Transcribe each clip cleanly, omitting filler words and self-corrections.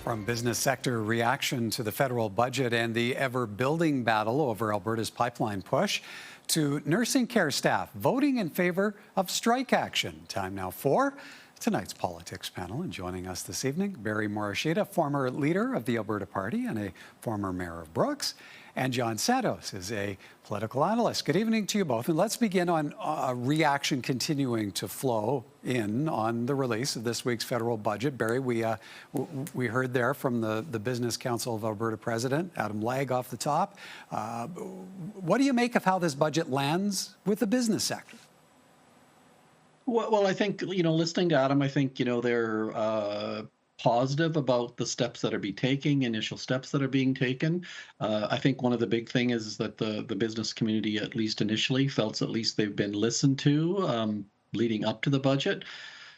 From business sector reaction to the federal budget and the ever-building battle over Alberta's pipeline push, to nursing care staff voting in favour of strike action. Time now for tonight's politics panel. And joining us this evening, Barry Morishita, former leader of the Alberta Party and a former mayor of Brooks, and John Santos is a political analyst. Good evening to you both. And let's begin on a reaction continuing to flow in on the release of this week's federal budget. Barry, we heard there from the Business Council of Alberta President, Adam Legge, off the top. What do you make of how this budget lands with the business sector? Well, I think, listening to Adam, I think, they're positive about the steps that are initial steps that are being taken. I think one of the big thing is that the business community, at least initially, felt at least they've been listened to leading up to the budget.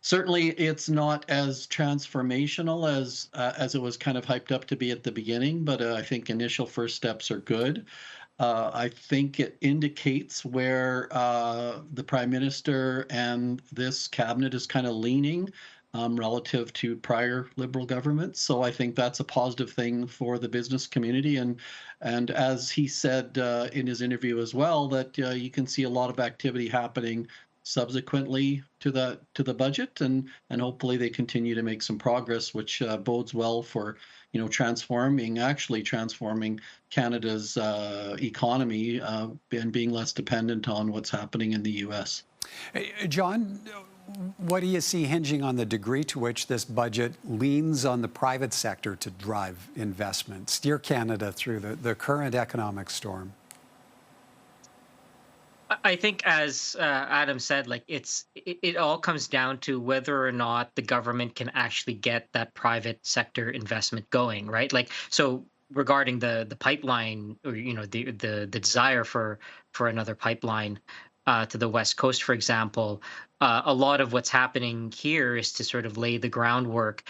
Certainly, it's not as transformational as it was kind of hyped up to be at the beginning, but I think initial first steps are good. I think it indicates where the Prime Minister and this cabinet is kind of leaning relative to prior Liberal governments. So I think that's a positive thing for the business community. And as he said in his interview as well, that you can see a lot of activity happening subsequently to the budget, and hopefully they continue to make some progress, which bodes well for transforming Canada's economy and being less dependent on what's happening in the U.S. John, what do you see hinging on the degree to which this budget leans on the private sector to drive investment, steer Canada through the current economic storm? I think, as Adam said, it all comes down to whether or not the government can actually get that private sector investment going, right? So regarding the pipeline, or the desire for another pipeline to the West Coast, for example, a lot of what's happening here is to sort of lay the groundwork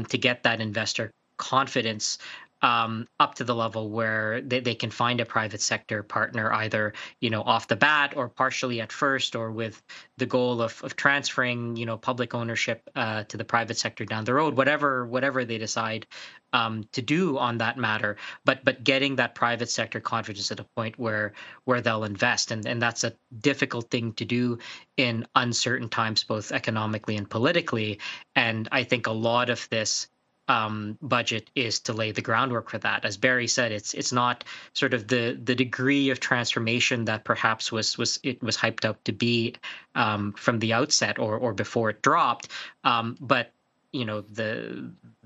to get that investor confidence up to the level where they can find a private sector partner, either off the bat or partially at first, or with the goal of transferring public ownership to the private sector down the road, whatever they decide to do on that matter. But getting that private sector confidence at a point where they'll invest, and that's a difficult thing to do in uncertain times, both economically and politically. And I think a lot of this budget is to lay the groundwork for that. As Barry said, it's not sort of the degree of transformation that perhaps was hyped up to be from the outset or before it dropped, but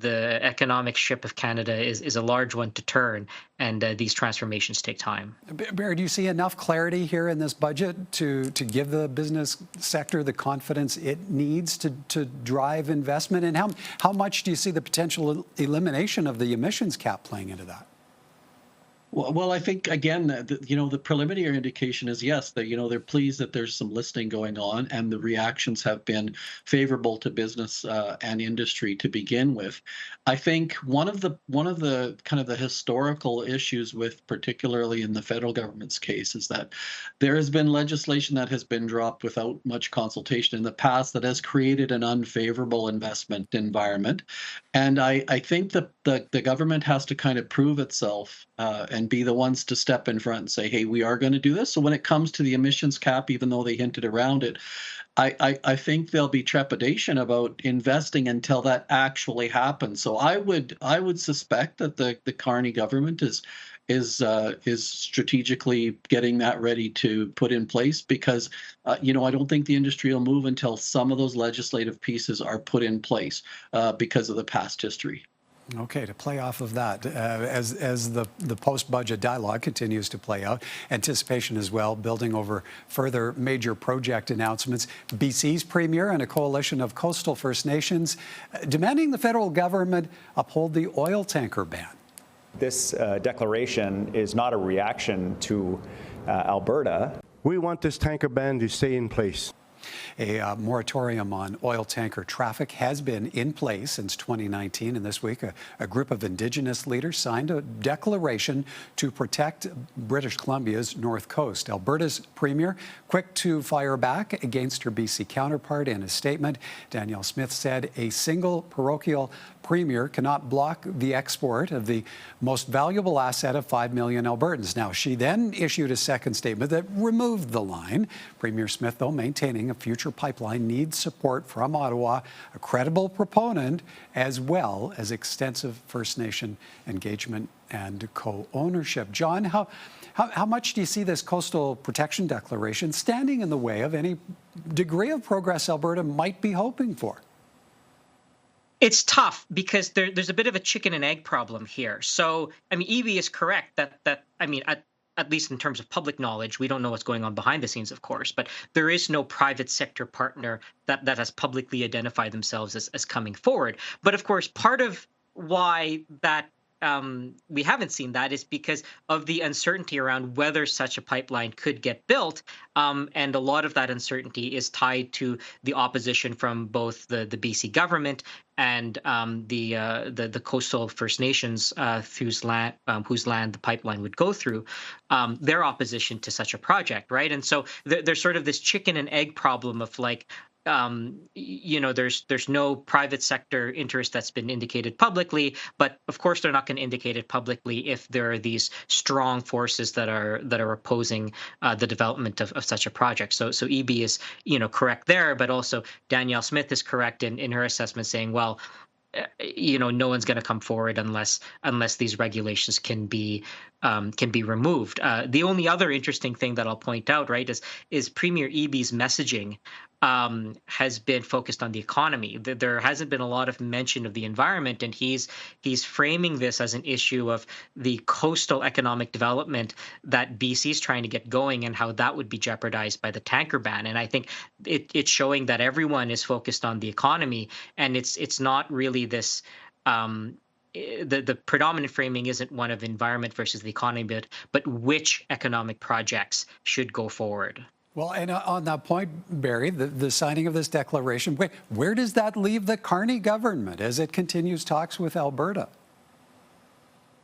the economic ship of Canada is a large one to turn, and these transformations take time. Barry, do you see enough clarity here in this budget to give the business sector the confidence it needs to drive investment? And how much do you see the potential elimination of the emissions cap playing into that? Well, I think, again, the preliminary indication is, yes, that, they're pleased that there's some listening going on, and the reactions have been favorable to business and industry to begin with. I think one of the kind of the historical issues with, particularly in the federal government's case, is that there has been legislation that has been dropped without much consultation in the past that has created an unfavorable investment environment. And I think that the government has to kind of prove itself and be the ones to step in front and say, hey, we are going to do this. So when it comes to the emissions cap, even though they hinted around it, I think there'll be trepidation about investing until that actually happens. So I would suspect that the Carney government is strategically getting that ready to put in place, because I don't think the industry will move until some of those legislative pieces are put in place because of the past history. Okay, to play off of that, as the post-budget dialogue continues to play out, anticipation as well, building over further major project announcements. BC's Premier and a coalition of coastal First Nations demanding the federal government uphold the oil tanker ban. This declaration is not a reaction to Alberta. We want this tanker ban to stay in place. A moratorium on oil tanker traffic has been in place since 2019, and this week a group of Indigenous leaders signed a declaration to protect British Columbia's north coast. Alberta's premier quick to fire back against her BC counterpart. In a statement, Danielle Smith said a single parochial premier cannot block the export of the most valuable asset of 5 million Albertans. Now, she then issued a second statement that removed the line. Premier Smith, though, maintaining a future pipeline needs support from Ottawa, a credible proponent, as well as extensive First Nation engagement and co-ownership. John, how much do you see this Coastal Protection Declaration standing in the way of any degree of progress Alberta might be hoping for? It's tough because there's a bit of a chicken and egg problem here. So, I mean, Evie is correct that I mean, at least in terms of public knowledge, we don't know what's going on behind the scenes, of course, but there is no private sector partner that has publicly identified themselves as coming forward. But of course, part of why that we haven't seen that is because of the uncertainty around whether such a pipeline could get built. And a lot of that uncertainty is tied to the opposition from both the BC government and the coastal First Nations whose land the pipeline would go through, their opposition to such a project, right? And so there's sort of this chicken and egg problem of like, there's no private sector interest that's been indicated publicly, but of course they're not going to indicate it publicly if there are these strong forces that are opposing the development of such a project. So EB is correct there, but also Danielle Smith is correct in her assessment, saying, well, no one's going to come forward unless these regulations can be removed. The only other interesting thing that I'll point out, right, is Premier Eby's messaging has been focused on the economy. There hasn't been a lot of mention of the environment, and he's framing this as an issue of the coastal economic development that BC is trying to get going and how that would be jeopardized by the tanker ban. And I think it's showing that everyone is focused on the economy, and it's not really this. The predominant framing isn't one of environment versus the economy, but which economic projects should go forward. Well, and on that point, Barry, the signing of this declaration, where does that leave the Carney government as it continues talks with Alberta?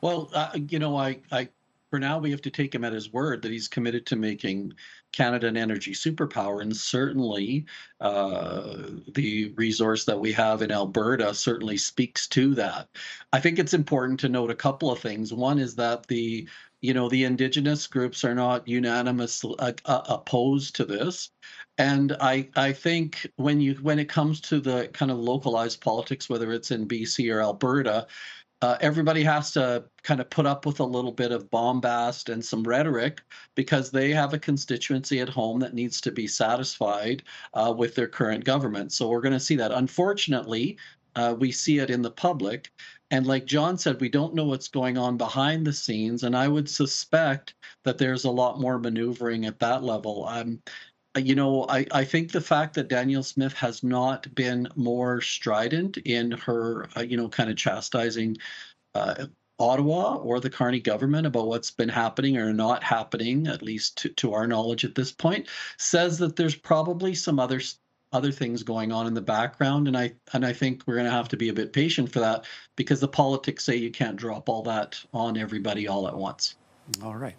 Well, I for now we have to take him at his word that he's committed to making Canada an energy superpower, and certainly the resource that we have in Alberta certainly speaks to that. I think it's important to note a couple of things. One is that the Indigenous groups are not unanimously opposed to this. And I think when it comes to the kind of localized politics, whether it's in BC or Alberta, everybody has to kind of put up with a little bit of bombast and some rhetoric because they have a constituency at home that needs to be satisfied with their current government. So we're going to see that. Unfortunately, we see it in the public. And like John said, we don't know what's going on behind the scenes. And I would suspect that there's a lot more maneuvering at that level. I think the fact that Danielle Smith has not been more strident in her, kind of chastising Ottawa or the Carney government about what's been happening or not happening, at least to our knowledge at this point, says that there's probably some other things going on in the background. And I think we're going to have to be a bit patient for that because the politics say you can't drop all that on everybody all at once. All right.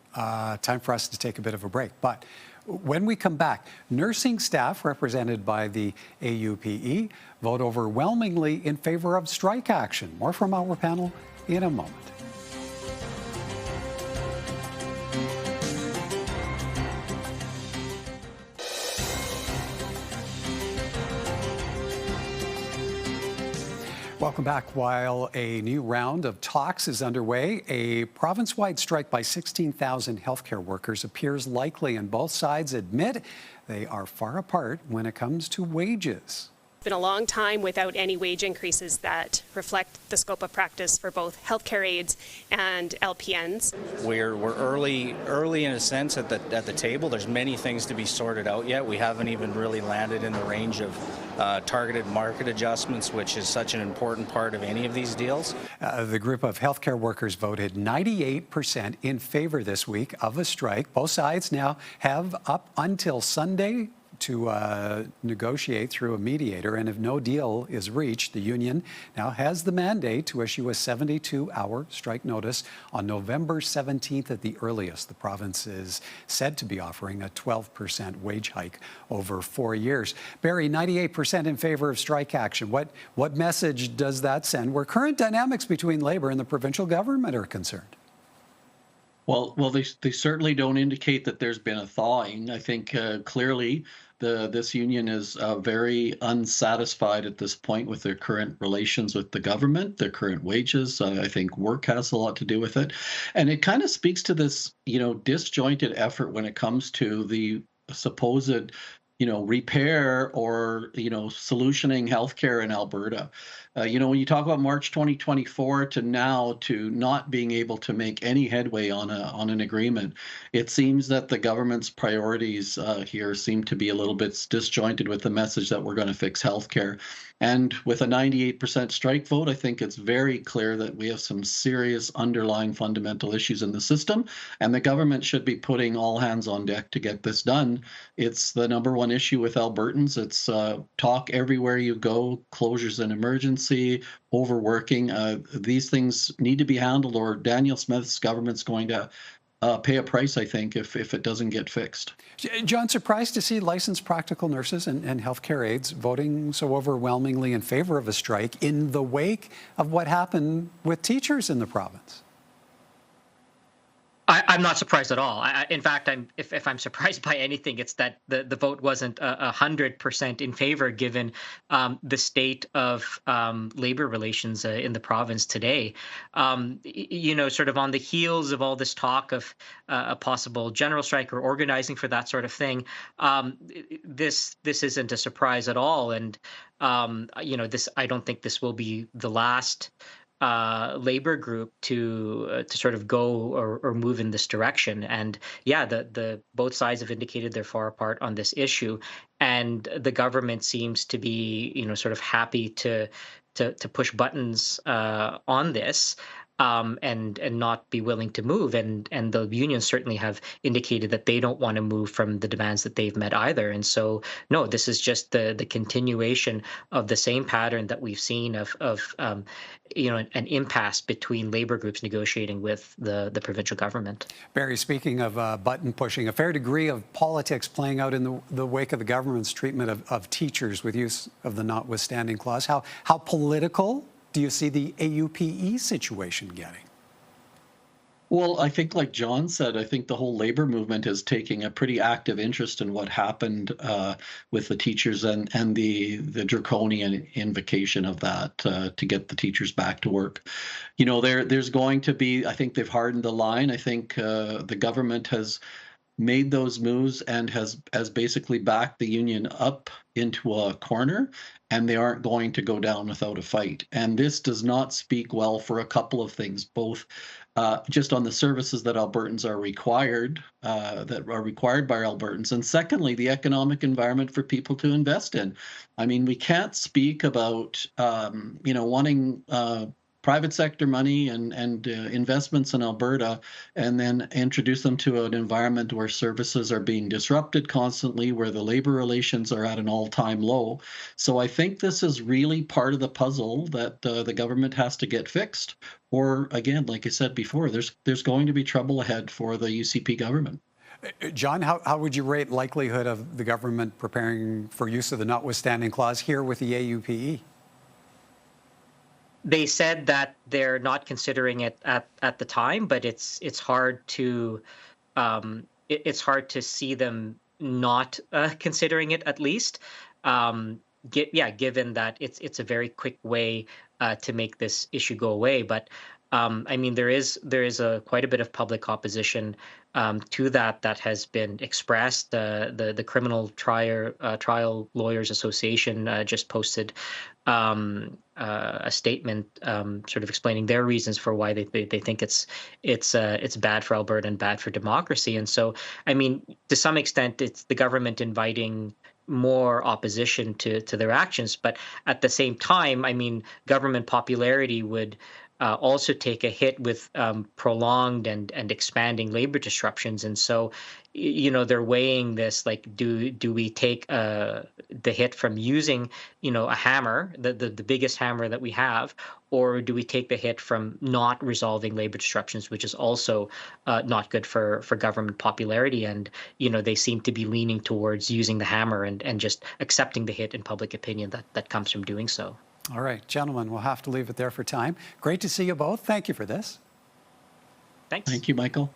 Time for us to take a bit of a break. But when we come back, nursing staff represented by the AUPE vote overwhelmingly in favor of strike action. More from our panel in a moment. Welcome back. While a new round of talks is underway, a province-wide strike by 16,000 healthcare workers appears likely, and both sides admit they are far apart when it comes to wages. It's been a long time without any wage increases that reflect the scope of practice for both healthcare aides and LPNs. We're early in a sense at the table. There's many things to be sorted out yet. We haven't even really landed in the range of targeted market adjustments, which is such an important part of any of these deals. The group of healthcare workers voted 98% in favor this week of a strike. Both sides now have up until Sunday to negotiate through a mediator, and if no deal is reached, the union now has the mandate to issue a 72-hour strike notice on November 17th at the earliest. The province is said to be offering a 12% wage hike over 4 years. Barry, 98% in favor of strike action. What message does that send where current dynamics between Labour and the provincial government are concerned? Well, they certainly don't indicate that there's been a thawing. I think clearly this union is very unsatisfied at this point with their current relations with the government, their current wages. I think work has a lot to do with it, and it kind of speaks to this, disjointed effort when it comes to the supposed, repair or, solutioning healthcare in Alberta. When you talk about March 2024 to now to not being able to make any headway on an agreement, it seems that the government's priorities here seem to be a little bit disjointed with the message that we're going to fix healthcare. And with a 98% strike vote, I think it's very clear that we have some serious underlying fundamental issues in the system, and the government should be putting all hands on deck to get this done. It's the number one issue with Albertans. It's talk everywhere you go, closures and emergency, overworking. These things need to be handled, or Daniel Smith's government's going to pay a price, I think, if it doesn't get fixed. John, surprised to see licensed practical nurses and healthcare aides voting so overwhelmingly in favor of a strike in the wake of what happened with teachers in the province. I'm not surprised at all. In fact, if I'm surprised by anything, it's that the vote wasn't 100% in favor, given the state of labor relations in the province today. Sort of on the heels of all this talk of a possible general strike or organizing for that sort of thing, this isn't a surprise at all. And I don't think this will be the last labor group to sort of go or move in this direction. And yeah, the both sides have indicated they're far apart on this issue, and the government seems to be sort of happy to push buttons on this. And not be willing to move, and the unions certainly have indicated that they don't want to move from the demands that they've met either. And so, no, this is just the continuation of the same pattern that we've seen of an impasse between labor groups negotiating with the provincial government. Barry, speaking of button pushing, a fair degree of politics playing out in the wake of the government's treatment of teachers with use of the notwithstanding clause. How political do you see the AUPE situation getting? Well, I think, like John said, I think the whole labor movement is taking a pretty active interest in what happened with the teachers and the draconian invocation of that to get the teachers back to work. There's going to be, I think they've hardened the line. I think the government has made those moves and has basically backed the union up into a corner, and they aren't going to go down without a fight. And this does not speak well for a couple of things, both just on the services that Albertans are required, that are required by Albertans, and secondly, the economic environment for people to invest in. I mean, we can't speak about, wanting private sector money and investments in Alberta, and then introduce them to an environment where services are being disrupted constantly, where the labor relations are at an all-time low. So I think this is really part of the puzzle that the government has to get fixed. Or again, like I said before, there's going to be trouble ahead for the UCP government. John, how would you rate likelihood of the government preparing for use of the notwithstanding clause here with the AUPE? They said that they're not considering it at the time, but it's hard to see them not considering it, at least. Given that it's a very quick way to make this issue go away. But I mean, there is quite a bit of public opposition to that has been expressed. The Criminal Trial Lawyers Association just posted a statement sort of explaining their reasons for why they think it's bad for Alberta and bad for democracy. And so, I mean, to some extent, it's the government inviting more opposition to their actions. But at the same time, I mean, government popularity would also take a hit with prolonged and expanding labor disruptions. And so, they're weighing this, like, do we take the hit from using, a hammer, the biggest hammer that we have, or do we take the hit from not resolving labor disruptions, which is also not good for government popularity. And, they seem to be leaning towards using the hammer and just accepting the hit in public opinion that comes from doing so. All right, gentlemen, we'll have to leave it there for time. Great to see you both. Thank you for this. Thanks. Thank you, Michael.